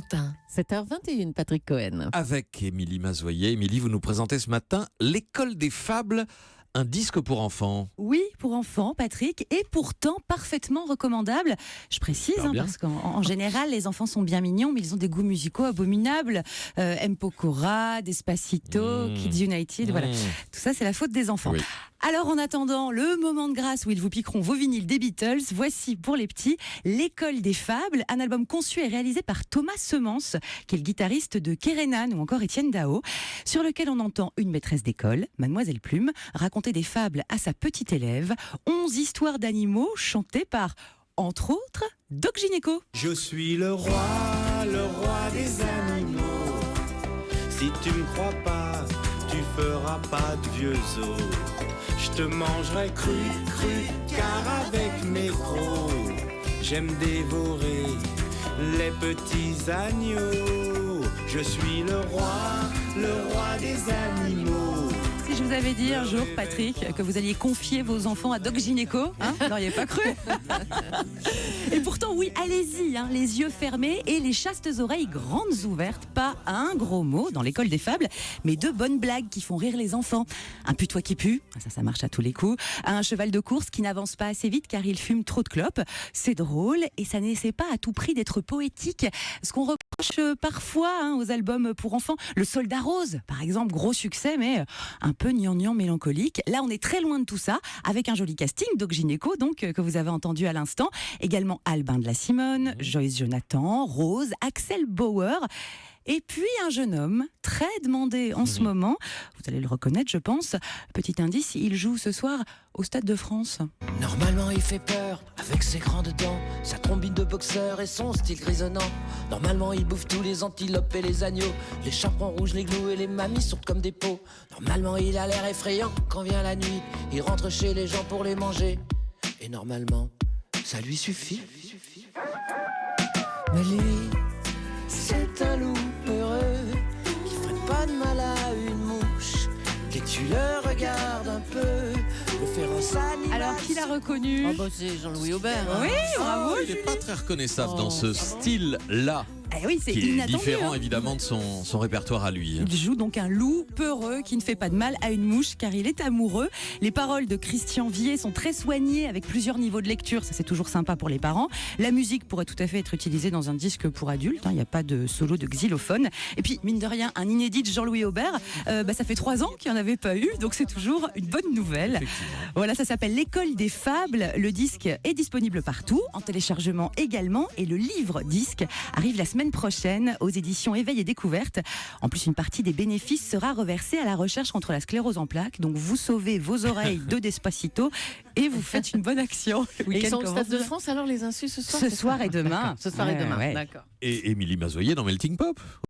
matin. 7h21, Patrick Cohen. Avec Émilie Mazoyer. Émilie, vous nous présentez ce matin l'école des fables, un disque pour enfants. Oui, pour enfants, Patrick, et pourtant parfaitement recommandable. Je précise, parce qu'en général, les enfants sont bien mignons, mais ils ont des goûts musicaux abominables. M. Pokora, Despacito, Kids United, voilà. Tout ça, c'est la faute des enfants. Oui. Alors, en attendant le moment de grâce où ils vous piqueront vos vinyles des Beatles, voici pour les petits l'école des fables, un album conçu et réalisé par Thomas Semence, qui est le guitariste de Kerenan ou encore Étienne Dao, sur lequel on entend une maîtresse d'école, Mademoiselle Plume, raconter des fables à sa petite élève, 11 histoires d'animaux chantées par, entre autres, Doc Gynéco. Je suis le roi des animaux. Si tu me crois pas, tu feras pas de vieux os. Je te mangerai cru, car avec mes crocs, j'aime dévorer les petits agneaux. Je suis le roi des animaux. Si je vous avais dit un jour, Patrick, que vous alliez confier vos enfants à Doc Gynéco, vous n'auriez pas cru. Et pourtant, oui, allez-y, les yeux fermés et les chastes oreilles grandes ouvertes. Pas un gros mot dans l'école des fables, mais deux bonnes blagues qui font rire les enfants. Un putois qui pue, ça marche à tous les coups. Un cheval de course qui n'avance pas assez vite car il fume trop de clopes. C'est drôle et ça n'essaie pas à tout prix d'être poétique. Ce qu'on reproche parfois aux albums pour enfants. Le Soldat Rose, par exemple, gros succès, mais un peu gnangnan mélancolique. Là, on est très loin de tout ça, avec un joli casting, Doc Gynéco, donc, que vous avez entendu à l'instant. Également Albin de la Simone, Joyce Jonathan, Rose, Axel Bauer. Et puis un jeune homme, très demandé en ce moment, vous allez le reconnaître je pense, petit indice, il joue ce soir au Stade de France. Normalement il fait peur, avec ses grandes dents, sa trombine de boxeur et son style grisonnant. Normalement il bouffe tous les antilopes et les agneaux, les chaperons rouges, les gnous et les mamies sortent comme des pots. Normalement il a l'air effrayant quand vient la nuit, il rentre chez les gens pour les manger. Et normalement, ça lui suffit. Mais lui, c'est un loup peureux qui ferait pas de mal à une mouche. Dès que tu le regardes un peu, le féroce animal. Alors qui l'a reconnu? C'est Jean-Louis Aubert. Oui, bravo. Il n'est pas très reconnaissable dans ce style-là, Oui, c'est qui est inattendu. différent évidemment de son répertoire à lui. Il joue donc un loup peureux qui ne fait pas de mal à une mouche car il est amoureux. Les paroles de Christian Vier sont très soignées avec plusieurs niveaux de lecture, ça c'est toujours sympa pour les parents. La musique pourrait tout à fait être utilisée dans un disque pour adultes, il n'y a pas de solo de xylophone. Et puis mine de rien, un inédit de Jean-Louis Aubert, ça fait 3 ans qu'il n'y en avait pas eu, donc c'est toujours une bonne nouvelle. Voilà, ça s'appelle l'école des fables, le disque est disponible partout, en téléchargement également, et le livre disque arrive la semaine prochaine aux éditions Éveil et Découverte. En plus, une partie des bénéfices sera reversée à la recherche contre la sclérose en plaques. Donc, vous sauvez vos oreilles de Despacito et vous faites une bonne action. Et ils sont au Stade de France alors les insus ce soir? Ce soir et demain. D'accord. Ce soir et demain, Ouais. d'accord. Et Émilie Mazoyer dans Melting Pop.